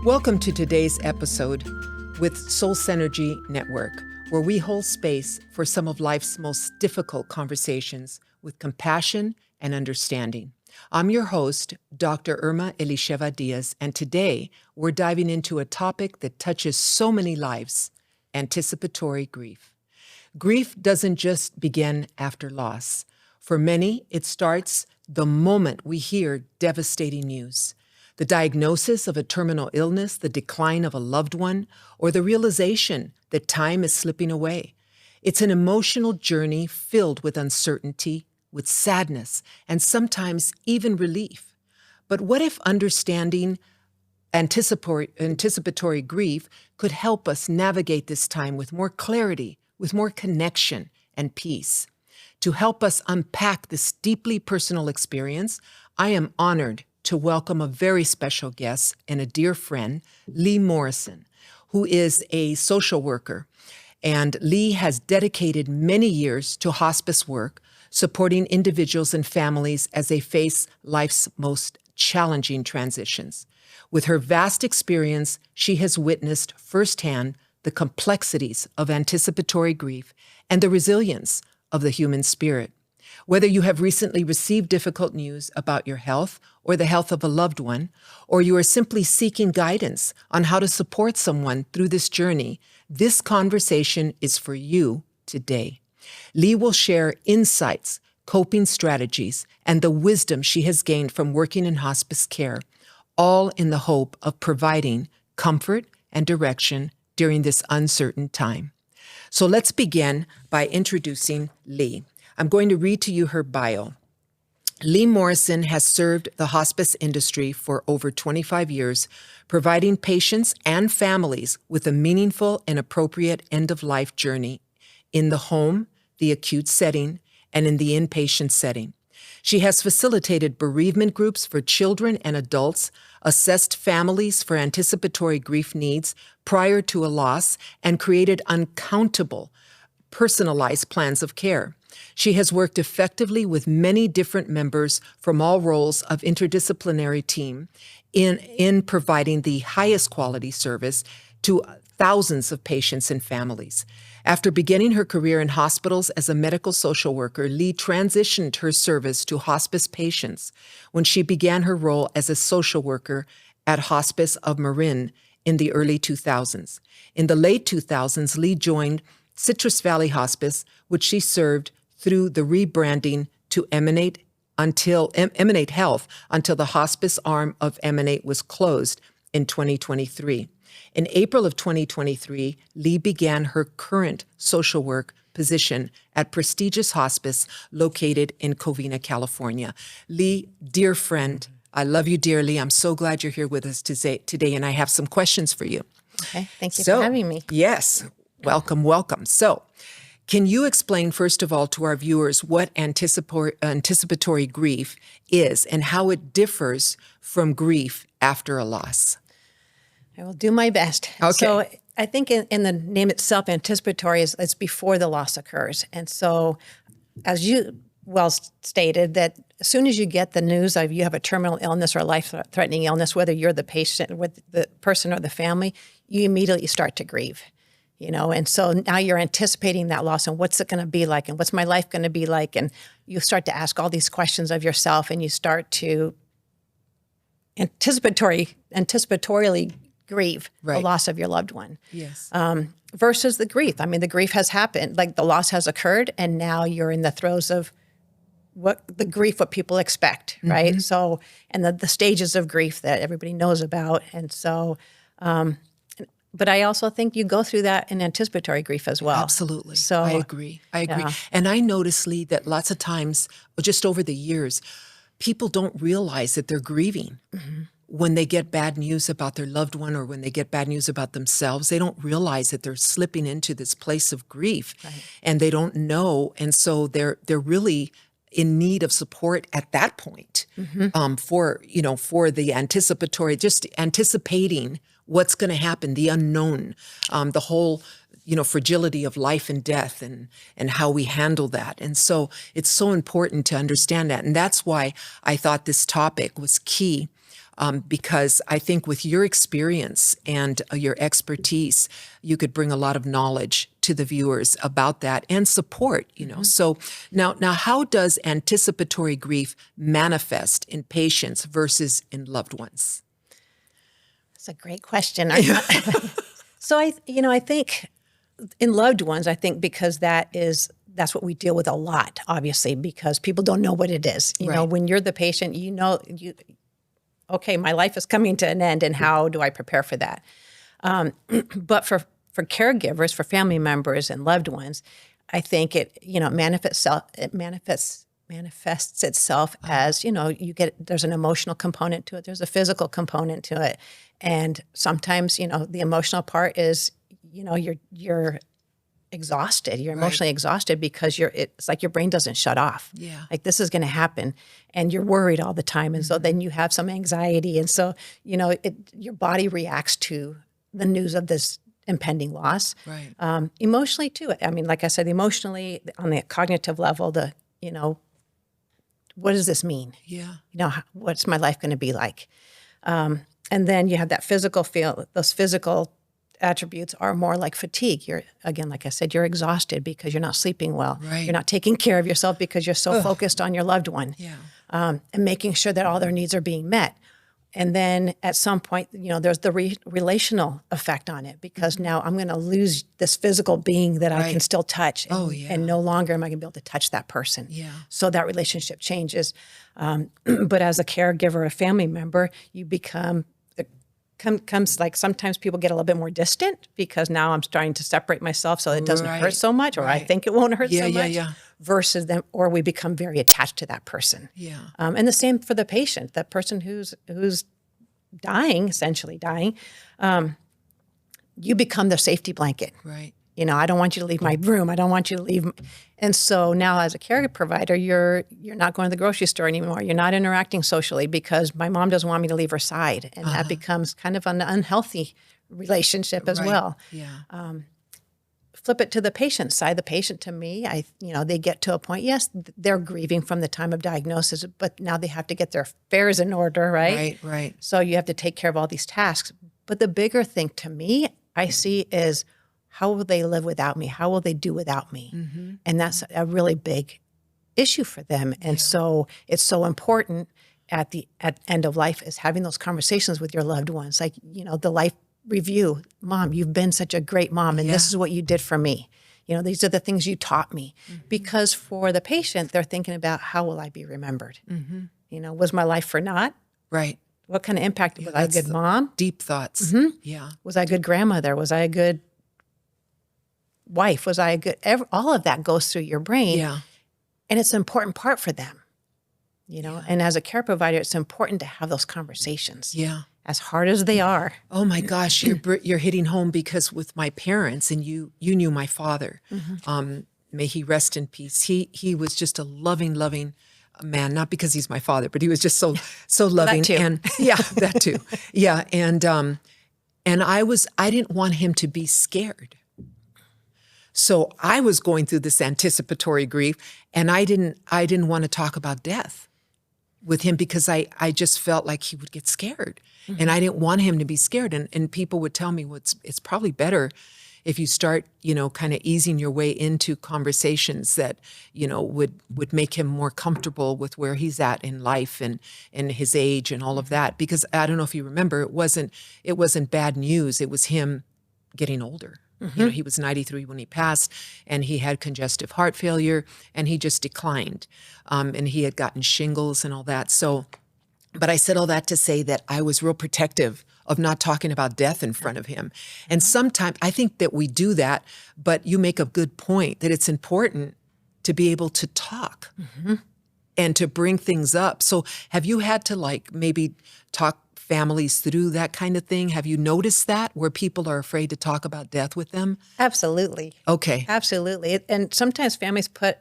Welcome to today's episode with Soul Synergy Network, where we hold space for some of life's most difficult conversations with compassion and understanding. I'm your host, Dr. Irma Elisheva Diaz, and today we're diving into a topic that touches so many lives: anticipatory grief. Grief doesn't just begin after loss. For many, it starts the moment we hear devastating news. The diagnosis of a terminal illness, the decline of a loved one, or the realization that time is slipping away. It's an emotional journey filled with uncertainty, with sadness, and sometimes even relief. But what if understanding anticipatory grief could help us navigate this time with more clarity, with more connection and peace? To help us unpack this deeply personal experience, I am honored to welcome a very special guest and a dear friend, Leigh Morrison, who is a social worker. And Leigh has dedicated many years to hospice work, supporting individuals and families as they face life's most challenging transitions. With her vast experience, she has witnessed firsthand the complexities of anticipatory grief and the resilience of the human spirit. Whether you have recently received difficult news about your health or the health of a loved one, or you are simply seeking guidance on how to support someone through this journey, this conversation is for you today. Leigh will share insights, coping strategies, and the wisdom she has gained from working in hospice care, all in the hope of providing comfort and direction during this uncertain time. So let's begin by introducing Leigh. I'm going to read to you her bio. Leigh Morrison has served the hospice industry for over 25 years, providing patients and families with a meaningful and appropriate end-of-life journey in the home, the acute setting, and in the inpatient setting. She has facilitated bereavement groups for children and adults, assessed families for anticipatory grief needs prior to a loss, and created uncountable personalized plans of care. She has worked effectively with many different members from all roles of interdisciplinary team in providing the highest quality service to thousands of patients and families. After beginning her career in hospitals as a medical social worker, Leigh transitioned her service to hospice patients when she began her role as a social worker at Hospice of Marin in the early 2000s. In the late 2000s, Leigh joined Citrus Valley Hospice, which she served through the rebranding to Emanate Health until the hospice arm of Emanate was closed in 2023. In April of 2023, Leigh began her current social work position at prestigious hospice located in Covina, California. Leigh, dear friend, I love you dearly. I'm so glad you're here with us today, and I have some questions for you. Okay, thank you for having me. Yes, welcome. So, can you explain, first of all, to our viewers what anticipatory grief is and how it differs from grief after a loss? I will do my best. Okay. So I think in the name itself, anticipatory is before the loss occurs. And so, as you well stated, that as soon as you get the news of you have a terminal illness or a life-threatening illness, whether you're the patient, with the person or the family, you immediately start to grieve. And so now you're anticipating that loss and what's it going to be like and what's my life going to be like? And you start to ask all these questions of yourself and you start to anticipatorily grieve the loss of your loved one. Yes. Versus the grief. I mean, the grief has happened, like the loss has occurred and now you're in the throes of what people expect, right? Mm-hmm. So, and the stages of grief that everybody knows about. And so, but I also think you go through that in anticipatory grief as well. Absolutely. So I agree. Yeah. And I notice, Leigh, that lots of times, just over the years, people don't realize that they're grieving. Mm-hmm. When they get bad news about their loved one or when they get bad news about themselves, they don't realize that they're slipping into this place of grief, and they don't know. And so they're really in need of support at that point, for the anticipatory, just anticipating what's going to happen, the unknown, the whole, fragility of life and death and how we handle that. And so it's so important to understand that. And that's why I thought this topic was key because I think with your experience and your expertise, you could bring a lot of knowledge to the viewers about that and support, So now how does anticipatory grief manifest in patients versus in loved ones? That's a great question. So I think in loved ones, I think because that's what we deal with a lot, obviously, because people don't know what it is. You know, when you're the patient, okay, my life is coming to an end, and how do I prepare for that? But for caregivers, for family members and loved ones, I think it manifests itself as, there's an emotional component to it. There's a physical component to it. And sometimes, the emotional part is, you're exhausted. You're emotionally exhausted because it's like your brain doesn't shut off. Yeah. Like this is going to happen and you're worried all the time. And so then you have some anxiety. And so, your body reacts to the news of this impending loss. Right. Emotionally too. I mean, like I said, emotionally on the cognitive level, what does this mean? Yeah. What's my life going to be like? And then you have that physical those physical attributes are more like fatigue. You're, again, like I said, you're exhausted because you're not sleeping well. Right. You're not taking care of yourself because you're so focused on your loved one. Yeah. And making sure that all their needs are being met. And then at some point, there's the relational effect on it because now I'm going to lose this physical being that I can still touch. And no longer am I going to be able to touch that person. Yeah. So that relationship changes. But as a caregiver, a family member, you become comes like sometimes people get a little bit more distant because now I'm starting to separate myself so it doesn't hurt so much, or I think it won't hurt so much. Versus them, or we become very attached to that person. Yeah. And the same for the patient, that person who's dying, essentially dying. You become their safety blanket. Right. I don't want you to leave my room. I don't want you to leave. And so now as a care provider, you're not going to the grocery store anymore. You're not interacting socially because my mom doesn't want me to leave her side. And that becomes kind of an unhealthy relationship as well. Yeah. Flip it to the patient side. The patient, to me, they get to a point, yes, they're grieving from the time of diagnosis, but now they have to get their affairs in order, right? Right. So you have to take care of all these tasks. But the bigger thing to me, I see is, how will they live without me? How will they do without me? Mm-hmm. And that's a really big issue for them. And so it's so important at end of life is having those conversations with your loved ones. Like, the life review. Mom, you've been such a great mom, and this is what you did for me. These are the things you taught me. Mm-hmm. Because for the patient, they're thinking about, how will I be remembered? Mm-hmm. Was my life for naught? Right. What kind of impact? Was I a good mom? Deep thoughts. Mm-hmm. Yeah. Was I a good grandmother? Was I a good wife? Was I a good, all of that goes through your brain. Yeah. And it's an important part for them, and as a care provider, it's important to have those conversations. Yeah. As hard as they are. Oh my gosh, you're hitting home, because with my parents, and you knew my father, may he rest in peace. He was just a loving man, not because he's my father, but he was just so loving. That too. And that too. Yeah. And I didn't want him to be scared. So I was going through this anticipatory grief, and I didn't want to talk about death with him because I just felt like he would get scared. Mm-hmm. And I didn't want him to be scared. And people would tell me, well, it's probably better if you start, kind of easing your way into conversations that, would make him more comfortable with where he's at in life and his age and all of that. Because I don't know if you remember, it wasn't bad news. It was him getting older. Mm-hmm. He was 93 when he passed, and he had congestive heart failure, and he just declined. And he had gotten shingles and all that. So, but I said all that to say that I was real protective of not talking about death in front of him. And sometimes I think that we do that, but you make a good point that it's important to be able to talk and to bring things up. So have you had to maybe talk families through that kind of thing? Have you noticed that, where people are afraid to talk about death with them? Absolutely. Okay. Absolutely. And sometimes families put,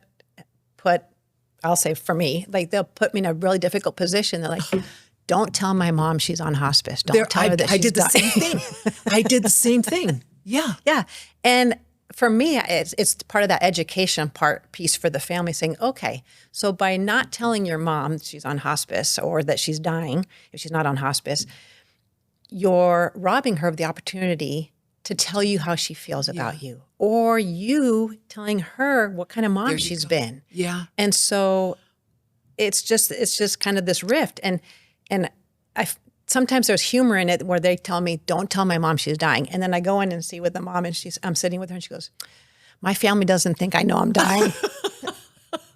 I'll say for me, they'll put me in a really difficult position. They're like, don't tell my mom she's on hospice. Don't tell her that she's I did the same thing. I did the same thing. Yeah. Yeah. And for me, it's part of that education piece for the family, saying, okay, so by not telling your mom she's on hospice or that she's dying, if she's not on hospice, you're robbing her of the opportunity to tell you how she feels about you, or you telling her what kind of mom she's been. Yeah. And so it's just kind of this rift. And sometimes there's humor in it where they tell me, don't tell my mom she's dying. And then I go in and see with the mom, and I'm sitting with her, and she goes, my family doesn't think I know I'm dying.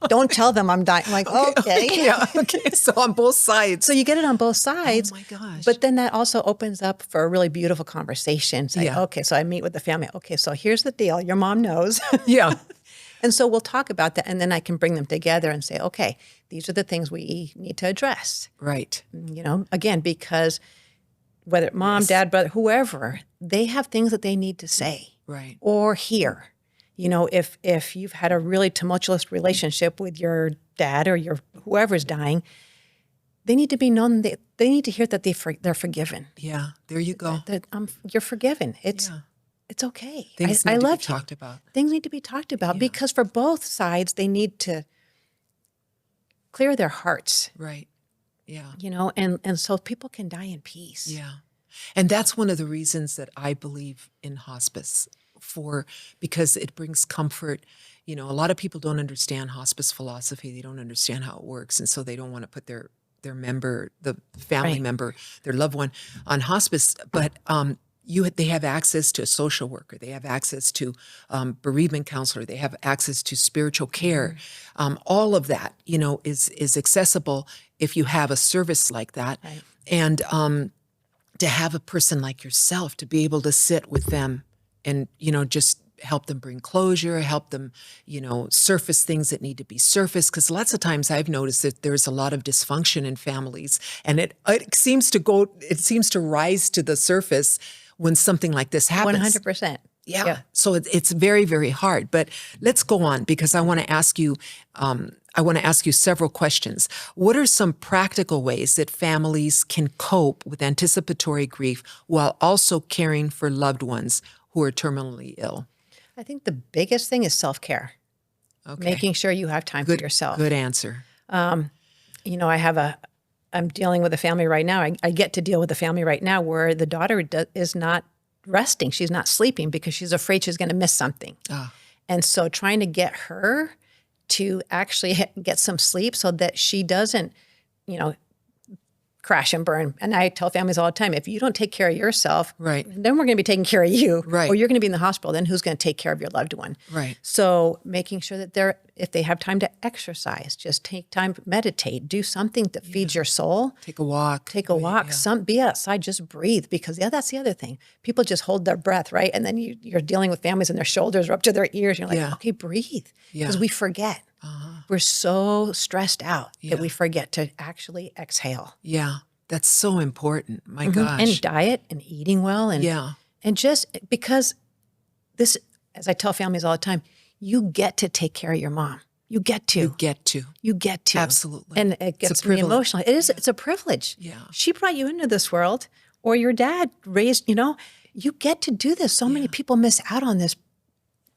Don't tell them I'm dying. I'm like, okay. Yeah. Okay. So on both sides. So you get it on both sides. Oh my gosh. But then that also opens up for a really beautiful conversation. Say, okay, so I meet with the family. Okay, so here's the deal. Your mom knows. Yeah. And so we'll talk about that. And then I can bring them together and say, okay, these are the things we need to address. Right. Again, because whether mom, dad, brother, whoever, they have things that they need to say. Right. Or hear. If you've had a really tumultuous relationship with your dad or your whoever's dying, they need to be known. They need to hear that they're forgiven. Yeah, there you go. That you're forgiven. It's okay. Things I need love to be talked about. Things need to be talked about because for both sides, they need to clear their hearts. Right. Yeah. And so people can die in peace. Yeah. And that's one of the reasons that I believe in hospice. Because it brings comfort. A lot of people don't understand hospice philosophy. They don't understand how it works. And so they don't want to put their member, the family member, their loved one on hospice. But they have access to a social worker. They have access to bereavement counselor. They have access to spiritual care. All of that, is accessible if you have a service like that. Right. And to have a person like yourself to be able to sit with them and, just help them bring closure, help them, surface things that need to be surfaced. Because lots of times I've noticed that there's a lot of dysfunction in families, and it seems to rise to the surface when something like this happens. 100%. Yeah. So it's very, very hard. But let's go on, because I want to ask you several questions. What are some practical ways that families can cope with anticipatory grief while also caring for loved ones who are terminally ill? I think the biggest thing is self-care. Okay. Making sure you have time for yourself. Good answer. I'm dealing with a family right now. I get to deal with a family right now where the daughter is not resting. She's not sleeping because she's afraid she's going to miss something. And so trying to get her to actually get some sleep so that she doesn't, crash and burn. And I tell families all the time, if you don't take care of yourself, then we're going to be taking care of you. Right. Or you're going to be in the hospital. Then who's going to take care of your loved one? Right. So making sure that if they have time to exercise, just take time to meditate, do something that feeds your soul. Take a walk. Be outside, just breathe. Because that's the other thing. People just hold their breath, right? And then you're dealing with families and their shoulders are up to their ears. You're like, okay, breathe. Because we forget. We're so stressed out that we forget to actually exhale. Yeah, that's so important. My gosh. And diet and eating well. And just because this, as I tell families all the time, you get to take care of your mom. You get to. You get to. Absolutely. And it gets me emotional. It's a privilege. Yeah. She brought you into this world, or your dad raised, you get to do this. So many people miss out on this.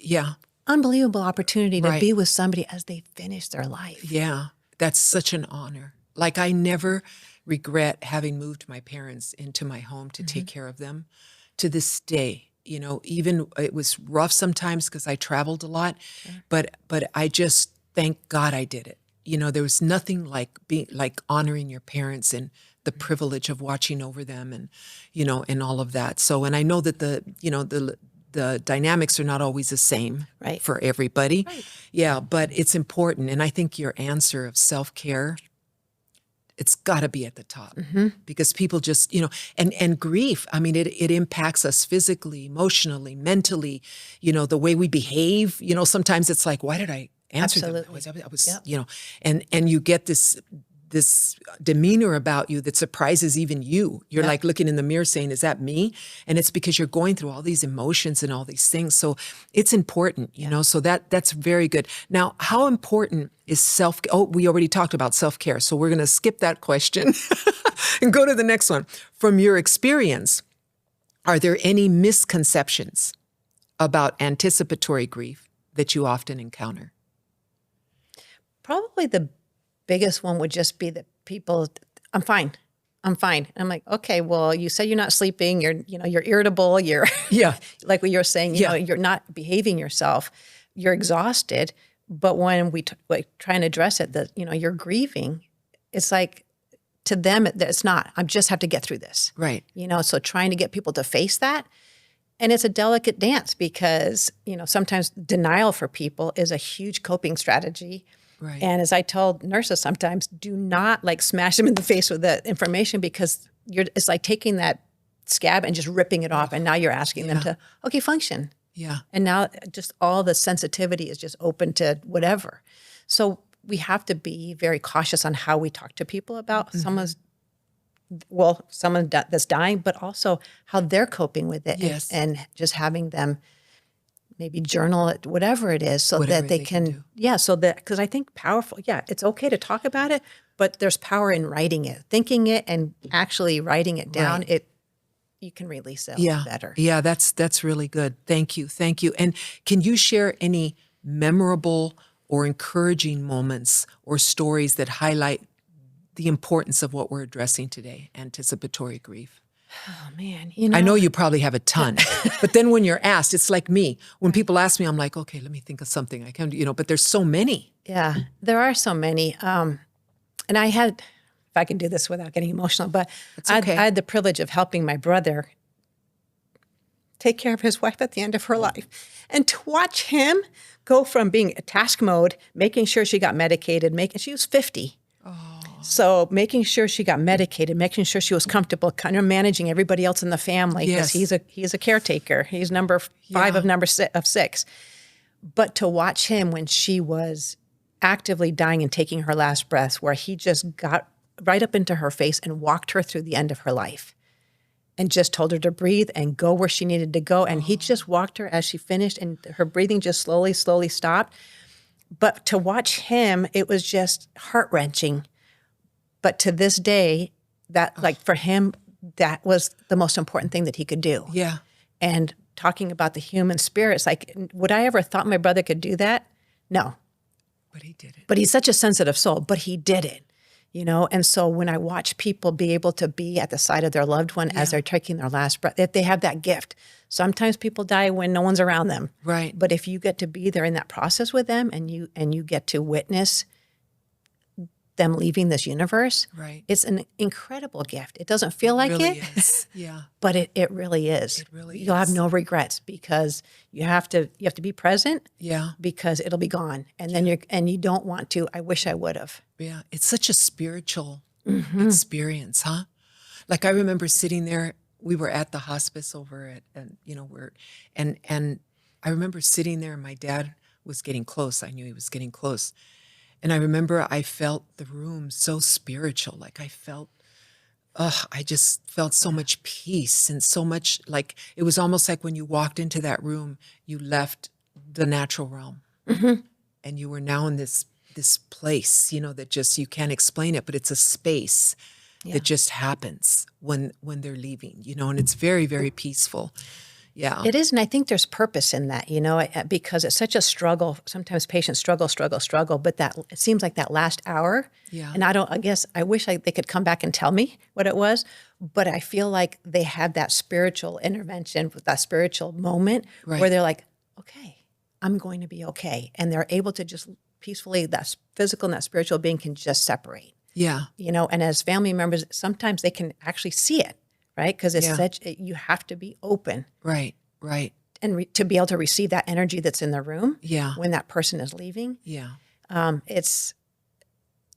Yeah. Unbelievable opportunity to be with somebody as they finish their life. Yeah, that's such an honor. Like, I never regret having moved my parents into my home to take care of them. To this day, even it was rough sometimes because I traveled a lot, but I just thank God I did it. There was nothing like honoring your parents and the privilege of watching over them, and and all of that. So, and I know that the dynamics are not always the same for everybody. Right. Yeah, but it's important. And I think your answer of self-care, it's got to be at the top, because people just, and grief, I mean, it impacts us physically, emotionally, mentally, the way we behave. Sometimes it's like, why did I answer them? I was and you get this demeanor about you that surprises even you. You're like looking in the mirror saying, is that me? And it's because you're going through all these emotions and all these things. So it's important, so that's very good. Now, how important is we already talked about self-care. So we're going to skip that question and go to the next one. From your experience, are there any misconceptions about anticipatory grief that you often encounter? Probably the biggest one would just be that people, I'm fine. I'm fine. And I'm like, okay, well, you said you're not sleeping. You're irritable. You're Yeah. like what you're saying, Yeah. you're not behaving yourself. You're exhausted. But when we try and address it, that, you're grieving, it's like to them, it's not, I just have to get through this. Right. So trying to get people to face that. And it's a delicate dance because, sometimes denial for people is a huge coping strategy. Right. And as I tell nurses sometimes, do not smash them in the face with the information because it's like taking that scab and just ripping it off. And now you're asking them to, okay, function. Yeah. And now just all the sensitivity is just open to whatever. So we have to be very cautious on how we talk to people about someone that's dying, but also how they're coping with it. Yes. And just having them maybe journal it, whatever it is, so Whatever that they they can can because I think powerful, it's okay to talk about it, but there's power in writing it, thinking it, and actually writing it down. Right. You can release it a little better. Yeah, that's really good. Thank you. And can you share any memorable or encouraging moments or stories that highlight the importance of what we're addressing today, anticipatory grief? Oh man, I know you probably have a ton, but then when you're asked, it's like me. When people ask me, I'm like, okay, let me think of something I can do, but there's so many. Yeah, there are so many. And I had, if I can do this without getting emotional, but okay. I had the privilege of helping my brother take care of his wife at the end of her life. And to watch him go from being a task mode, making sure she got medicated, she was 50. So making sure she got medicated, making sure she was comfortable, kind of managing everybody else in the family because Yes. he's a caretaker. He's number 5 of 6. But to watch him when she was actively dying and taking her last breaths, where he just got right up into her face and walked her through the end of her life and just told her to breathe and go where she needed to go. And he just walked her as she finished, and her breathing just slowly stopped. But to watch him, it was just heart-wrenching. But to this day, that for him, that was the most important thing that he could do. Yeah. And talking about the human spirits, would I ever thought my brother could do that? No. But he did it. But he's such a sensitive soul, but he did it, And so when I watch people be able to be at the side of their loved one as they're taking their last breath, if they have that gift. Sometimes people die when no one's around them. Right. But if you get to be there in that process with them and you get to witness them leaving this universe, Right. it's an incredible gift. It doesn't feel like really it, is. Yeah. but it really is. It really You'll have is. no regrets because you have to be present Yeah. because it'll be gone. And then you don't want to, I wish I would have. Yeah. It's such a spiritual experience, huh? Like I remember sitting there, we were at the hospice over at, and I remember sitting there and my dad was getting close. I knew he was getting close. And I remember I felt the room so spiritual. Like I just felt so much peace and so much it was almost like when you walked into that room, you left the natural realm and you were now in this place, that just, you can't explain it, but it's a space that just happens when they're leaving, and it's very, very peaceful. Yeah. It is, and I think there's purpose in that, because it's such a struggle. Sometimes patients struggle, but it seems like that last hour. Yeah. And I wish they could come back and tell me what it was, but I feel like they had that spiritual intervention with that spiritual moment where they're like, okay, I'm going to be okay. And they're able to just peacefully, that physical and that spiritual being can just separate. Yeah. And as family members, sometimes they can actually see it. Right? Because it's you have to be open. Right. And to be able to receive that energy that's in the room when that person is leaving. Yeah. It's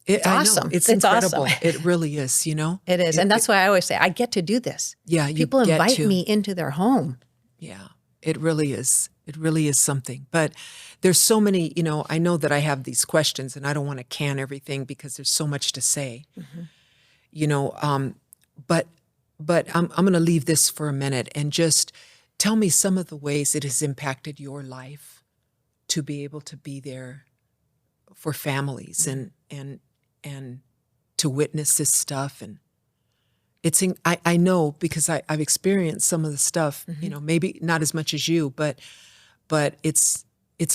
I awesome. know. It's incredible. Awesome. It really is, It is. And that's why I always say, I get to do this. Yeah. People invite me into their home. Yeah. It really is. It really is something. But there's so many, I know that I have these questions and I don't want to can everything because there's so much to say, but I'm going to leave this for a minute and just tell me some of the ways it has impacted your life to be able to be there for families and to witness this stuff. And I know because I've experienced some of the stuff, maybe not as much as you, but Right. but it's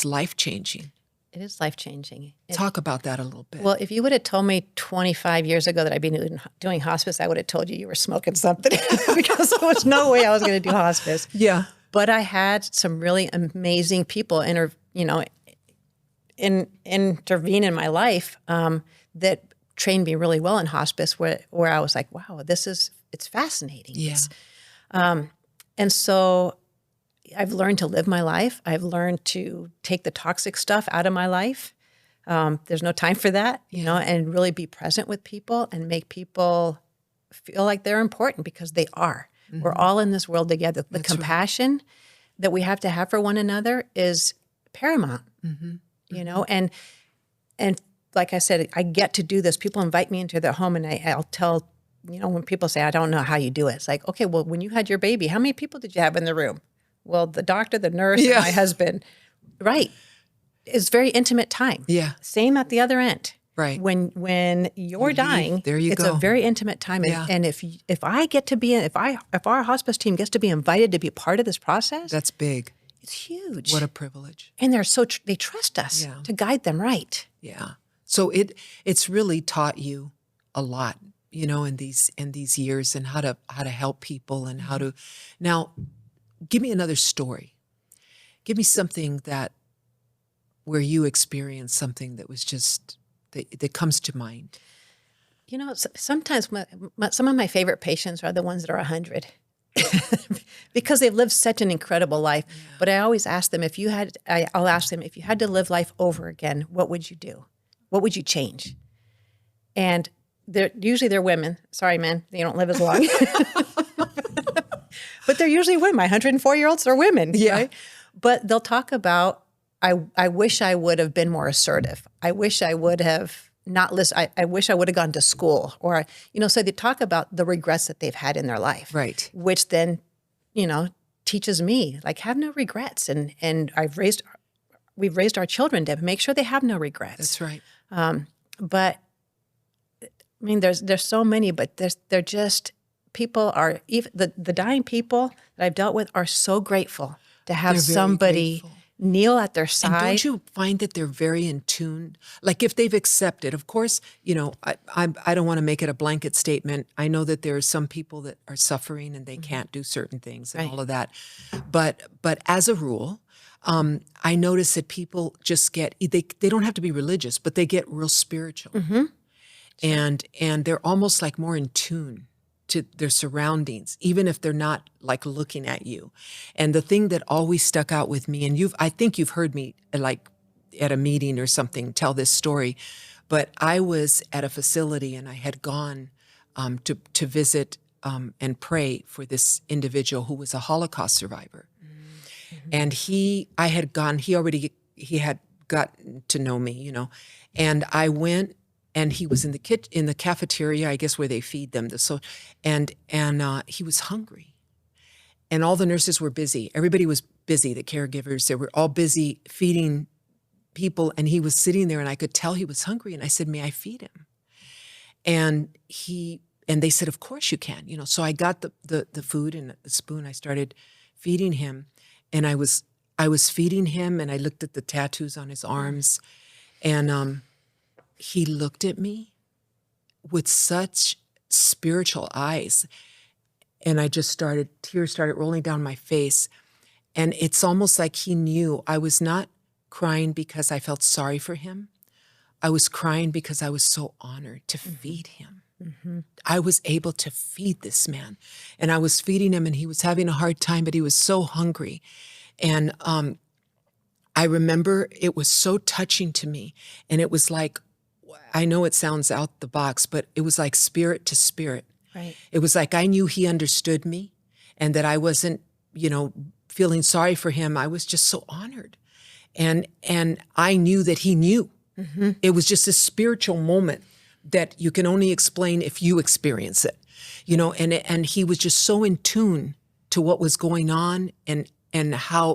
life-changing. It is life-changing. Talk about that a little bit. Well, if you would have told me 25 years ago that I'd been doing hospice, I would have told you were smoking something because there was no way I was going to do hospice. Yeah. But I had some really amazing people intervene in my life that trained me really well in hospice, where I was like, wow, it's fascinating. Yeah. And so I've learned to live my life. I've learned to take the toxic stuff out of my life. There's no time for that, and really be present with people and make people feel like they're important, because they are. Mm-hmm. We're all in this world together. The compassion that we have to have for one another is paramount, and like I said, I get to do this. People invite me into their home, and I'll tell, when people say, I don't know how you do it. It's like, okay, well, when you had your baby, how many people did you have in the room? Well, the doctor, the nurse, and my husband. Right. It's very intimate time. Yeah. Same at the other end. Right. When you're dying, it's go. a very intimate time. Yeah. And if I get to be if our hospice team gets to be invited to be part of this process, that's big. It's huge. What a privilege. And they trust us to guide them right. Yeah. So it's really taught you a lot, in these years, and how to help people and how to. Now, give me another story. Give me something where you experienced something that was just that comes to mind. Sometimes some of my favorite patients are the ones that are 100. Because they've lived such an incredible life. Yeah. But I always ask them, I'll ask them, if you had to live life over again, what would you do? What would you change? And they're women. Sorry, man, they don't live as long. But they're usually women. My 104-year-olds are women. Yeah. Right? But they'll talk about, I wish I would have been more assertive. I wish I would have not listened. I wish I would have gone to school. Or, so they talk about the regrets that they've had in their life. Right. Which then, teaches me, like, have no regrets. And we've raised our children to make sure they have no regrets. That's right. But, I mean, there's so many, but they're just, people are, even the dying people that I've dealt with are so grateful to have somebody kneel at their side. And don't you find that they're very in tune? Like, if they've accepted, of course, I don't want to make it a blanket statement. I know that there are some people that are suffering and they can't do certain things and all of that. But as a rule, I notice that people just they don't have to be religious, but they get real spiritual. Mm-hmm. And they're almost like more in tune to their surroundings, even if they're not like looking at you. And the thing that always stuck out with me, and I think you've heard me like at a meeting or something tell this story, but I was at a facility and I had gone to visit and pray for this individual who was a Holocaust survivor. Mm-hmm. And he had gotten to know me, and I went. And he was in the cafeteria, I guess, where they feed them. And he was hungry. And all the nurses were busy. Everybody was busy, the caregivers. They were all busy feeding people. And he was sitting there, and I could tell he was hungry. And I said, may I feed him? And they said, of course you can. So I got the food and the spoon. I started feeding him. And I was feeding him, and I looked at the tattoos on his arms. And he looked at me with such spiritual eyes, and tears started rolling down my face. And it's almost like he knew I was not crying because I felt sorry for him. I was crying because I was so honored to feed him. Mm-hmm. I was able to feed this man, and I was feeding him, and he was having a hard time, but he was so hungry. And I remember it was so touching to me, and it was like, I know it sounds out the box, but it was like spirit to spirit. Right. It was like I knew he understood me, and that I wasn't, feeling sorry for him. I was just so honored. And I knew that he knew. Mm-hmm. It was just a spiritual moment that you can only explain if you experience it. And he was just so in tune to what was going on and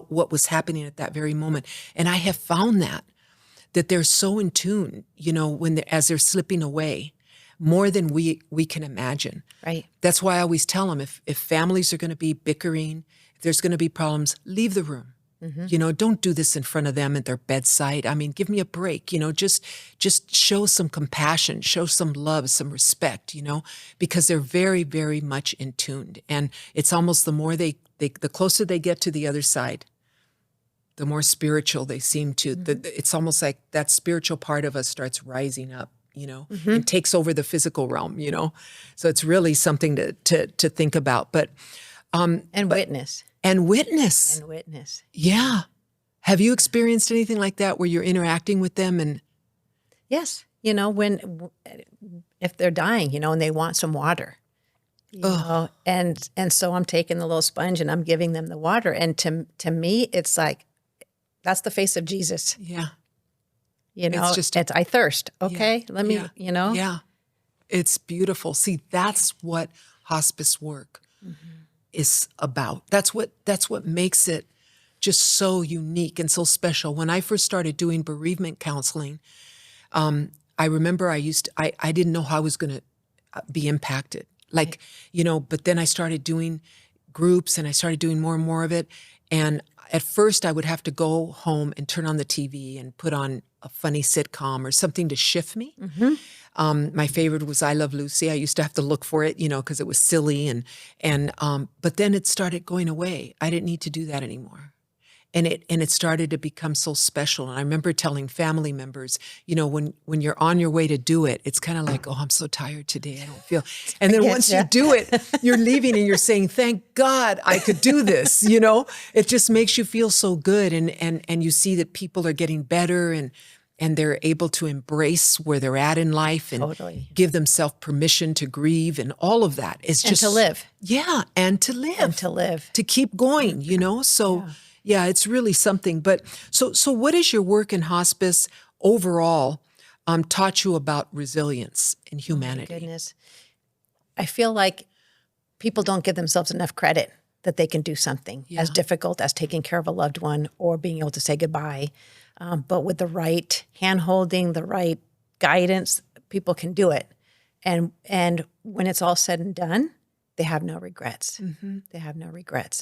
what was happening at that very moment. And I have found that they're so in tune, as they're slipping away, more than we can imagine. Right. That's why I always tell them, if families are going to be bickering, if there's going to be problems, leave the room. Don't do this in front of them at their bedside. I mean, give me a break, just show some compassion, show some love, some respect, because they're very, very much in tuned. And it's almost the more the closer they get to the other side, the more spiritual they seem to. It's almost like that spiritual part of us starts rising up, and takes over the physical realm, So it's really something to think about. But witness. And witness. And witness. Yeah. Have you experienced anything like that where you're interacting with them and? Yes. If they're dying, and they want some water, and so I'm taking the little sponge and I'm giving them the water. And to me, it's like, that's the face of Jesus. Yeah. I thirst. Okay. Let me, Yeah. It's beautiful. See, that's what hospice work is about. That's what makes it just so unique and so special. When I first started doing bereavement counseling, I remember I didn't know how I was going to be impacted. But then I started doing groups and I started doing more and more of it. And at first I would have to go home and turn on the TV and put on a funny sitcom or something to shift me. My favorite was I Love Lucy. I used to have to look for it, because it was silly but then it started going away. I didn't need to do that anymore. And it started to become so special. And I remember telling family members, when you're on your way to do it, it's kind of like, oh, I'm so tired today. I don't feel. And then once you do it, you're leaving and you're saying, thank God I could do this. It just makes you feel so good. And you see that people are getting better and they're able to embrace where they're at in life and give themselves permission to grieve and all of that. It's just to live. Yeah. And to live. And to live. To keep going, So. Yeah, it's really something. But so what is your work in hospice overall taught you about resilience and humanity? Oh my goodness. I feel like people don't give themselves enough credit that they can do something as difficult as taking care of a loved one or being able to say goodbye. But with the right hand-holding, the right guidance, people can do it. And when it's all said and done, they have no regrets. They have no regrets.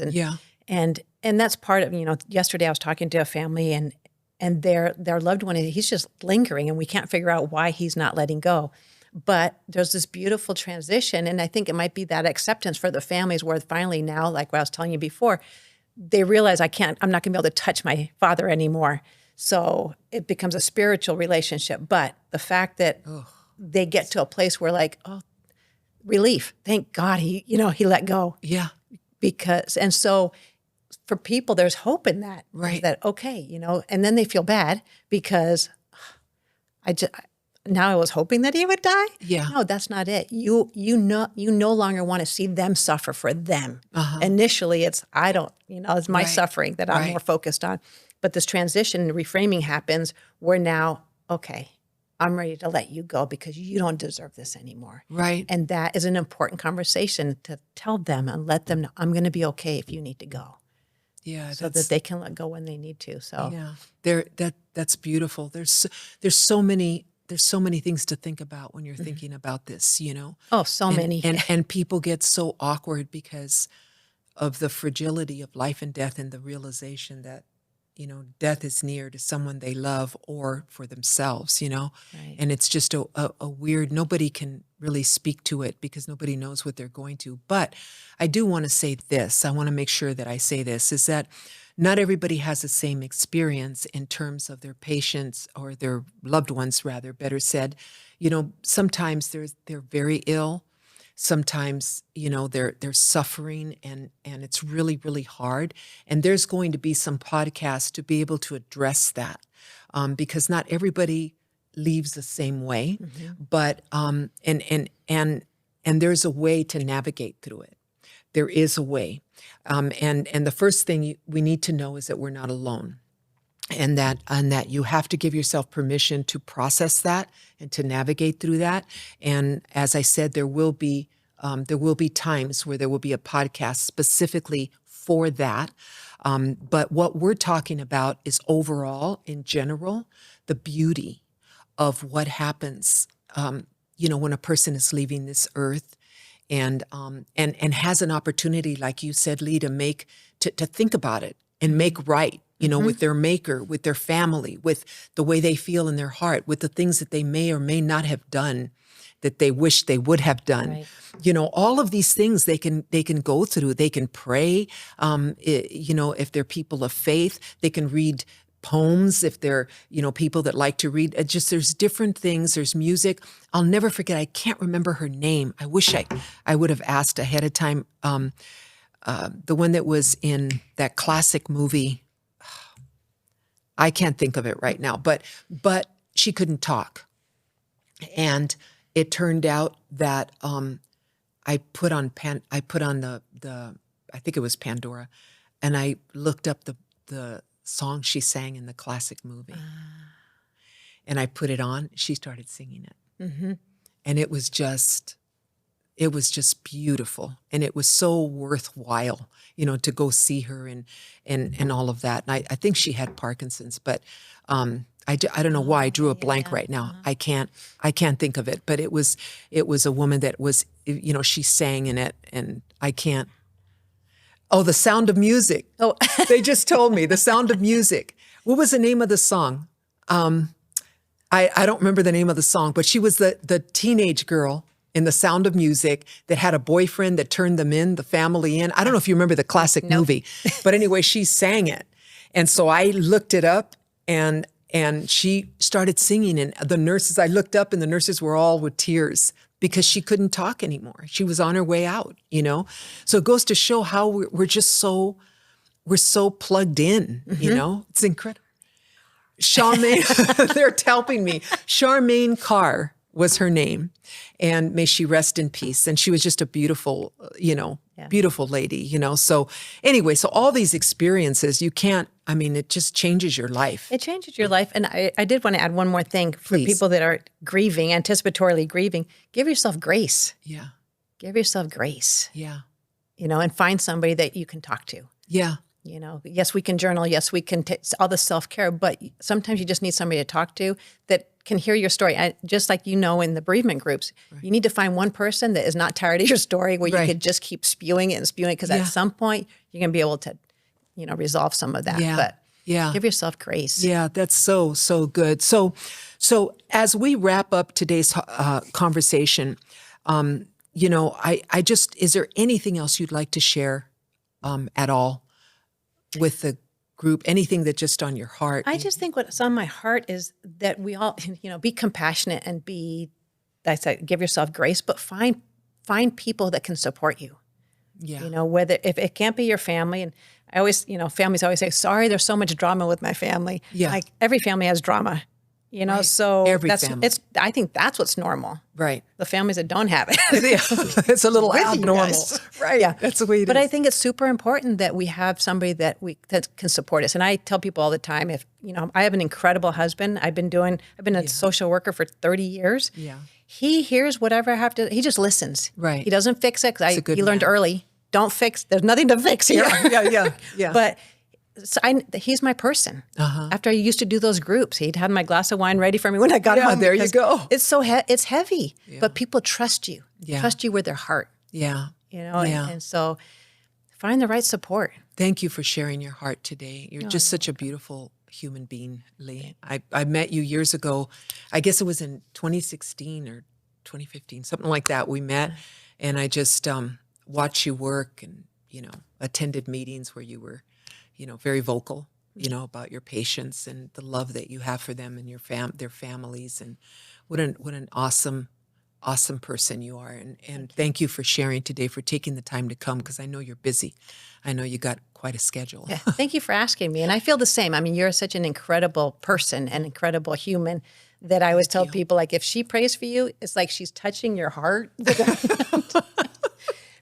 And that's part of, yesterday I was talking to a family and their loved one, he's just lingering and we can't figure out why he's not letting go. But there's this beautiful transition. And I think it might be that acceptance for the families where finally now, like what I was telling you before, they realize I'm not gonna be able to touch my father anymore. So it becomes a spiritual relationship. But the fact that they get to a place where relief, thank God he let go. Yeah. And so for people, there's hope in that. Right. That, okay, and then they feel bad because now I was hoping that he would die. Yeah. No, that's not it. You no longer want to see them suffer for them. Initially, it's my suffering that I'm more focused on. But this transition reframing happens where now, okay, I'm ready to let you go because you don't deserve this anymore. Right. And that is an important conversation to tell them and let them know, I'm going to be okay if you need to go. Yeah. So that they can let go when they need to. So that's beautiful. There's so many things to think about when you're thinking about this, Oh, so many. And people get so awkward because of the fragility of life and death and the realization that, death is near to someone they love or for themselves, Right. And it's just a weird, nobody can really speak to it because nobody knows what they're going to. But I do want to say this, I want to make sure that I say this, is that not everybody has the same experience in terms of their patients or their loved ones, rather, better said. Sometimes they're very ill. Sometimes, they're suffering and it's really, really hard. And there's going to be some podcasts to be able to address that because not everybody leaves the same way, but and there's a way to navigate through it. There is a way. And the first thing we need to know is that we're not alone. And that you have to give yourself permission to process that and to navigate through that. And as I said, there will be times where there will be a podcast specifically for that. But what we're talking about is overall, in general, the beauty of what happens, when a person is leaving this earth, and has an opportunity, like you said, Leigh, to think about it and make right you know, with their maker, with their family, with the way they feel in their heart, with the things that they may or may not have done that they wish they would have done. Right. You know, all of these things they can go through. They can pray. You know, if they're people of faith, they can read poems. If they're, you know, people that like to read, there's different things. There's music. I'll never forget. I can't remember her name. I wish I would have asked ahead of time. The one that was in that classic movie. I can't think of it right now, but she couldn't talk. And it turned out that I put on the I think it was Pandora, and I looked up the song she sang in the classic movie, and I put it on. She started singing it, and it was just beautiful, and it was so worthwhile, you know, to go see her and all of that. And I think she had Parkinson's, but I don't know why I drew a blank right now. I can't think of it, but it was a woman that was, you know, she sang in it, and I can't. Oh, The Sound of Music. Oh, They just told me The Sound of Music. What was the name of the song? I don't remember the name of the song, but she was the teenage girl in The Sound of Music that had a boyfriend that turned the family in. I don't know if you remember the classic movie, but anyway, she sang it. And so I looked it up, and she started singing, and I looked up, and the nurses were all with tears because she couldn't talk anymore. She was on her way out, you know? So it goes to show how we're so plugged in, you know? It's incredible. Charmaine, they're helping me. Charmaine Carr was her name, and may she rest in peace. And she was just a beautiful, you know, beautiful lady, you know? So anyway, so all these experiences, it just changes your life. it changes your life. And I did want to add one more thing for Please. people that are grieving, anticipatorily grieving. Give yourself grace. Yeah. Give yourself grace, Yeah. you know, and find somebody that you can talk to. Yeah. You know, yes, we can journal. Yes, we can all the self-care, but sometimes you just need somebody to talk to that can hear your story. Just like, you know, in the bereavement groups, you need to find one person that is not tired of your story, where you could just keep spewing it, because at some point you're going to be able to, you know, resolve some of that. Yeah. But Yeah. give yourself grace. Yeah, that's so good. So as we wrap up today's conversation, you know, I just, is there anything else you'd like to share at all with the group? Anything that just on your heart? I just think what's on my heart is that we all, you know, be compassionate and I said, give yourself grace, but find people that can support you. Yeah. You know, whether if it can't be your family, and I always, you know, families always say, sorry, there's so much drama with my family. Yeah. Like every family has drama, you know, Right. so Every family. I think that's what's normal. Right. The families that don't have it. It's a little With you abnormal. guys. Right. Yeah. That's the way it But is. I think it's super important that we have somebody that can support us. And I tell people all the time, if, you know, I have an incredible husband. I've been a social worker for 30 years. Yeah. He hears whatever I have to, he just listens. Right. He doesn't fix it, because good he learned man. early, don't fix, there's nothing to fix here. Yeah. But so he's my person. After I used to do those groups, he'd have my glass of wine ready for me when I got home. there you because go. It's it's heavy, but people trust you. Yeah. Trust you with their heart, Yeah. you know? Yeah. And so find the right support. Thank you for sharing your heart today. You're just such a beautiful human being, Leigh. I met you years ago. I guess it was in 2016 or 2015, something like that. We met, and I just watched you work, and, you know, attended meetings where you were, you know, very vocal, you know, about your patients and the love that you have for them and their families, and what an awesome person you are. And thank you for sharing today, for taking the time to come, because I know you're busy. I know you got quite a schedule. Yeah, thank you for asking me. And I feel the same. I mean, you're such an incredible person, an incredible human, that I always tell people, like, if she prays for you, it's like she's touching your heart.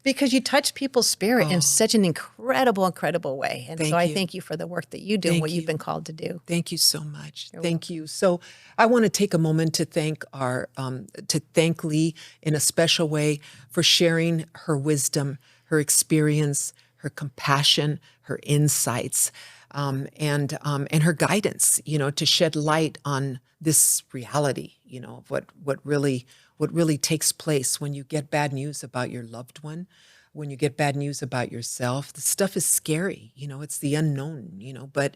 Because you touch people's spirit in such an incredible, incredible way. And so I thank you for the work that you do and what you've been called to do. Thank you so much. Thank you. So I want to take a moment to thank Leigh in a special way for sharing her wisdom, her experience, her compassion, her insights, and her guidance, you know, to shed light on this reality, you know, of what really takes place when you get bad news about your loved one. when you get bad news about yourself. The stuff is scary, it's the unknown, but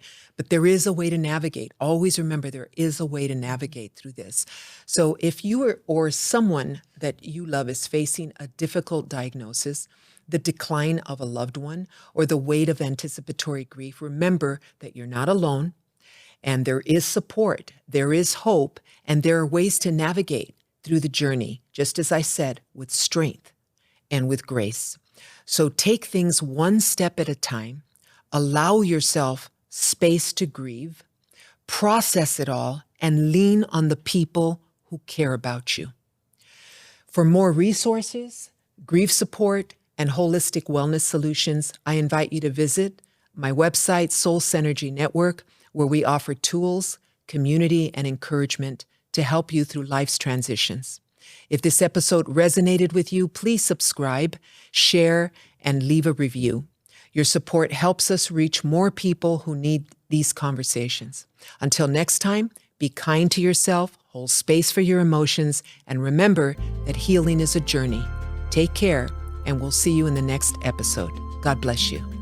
there is a way to navigate. Always remember there is a way to navigate through this. So if you or someone that you love is facing a difficult diagnosis, the decline of a loved one, or the weight of anticipatory grief, remember that you're not alone, and there is support, there is hope, and there are ways to navigate through the journey, just as I said, with strength and with grace. So take things one step at a time, allow yourself space to grieve, process it all, and lean on the people who care about you. For more resources, grief support, and holistic wellness solutions, I invite you to visit my website, Soul Synergy Network, where we offer tools, community, and encouragement to help you through life's transitions. If this episode resonated with you, please subscribe, share, and leave a review. Your support helps us reach more people who need these conversations. Until next time, be kind to yourself, hold space for your emotions, and remember that healing is a journey. Take care, and we'll see you in the next episode. God bless you.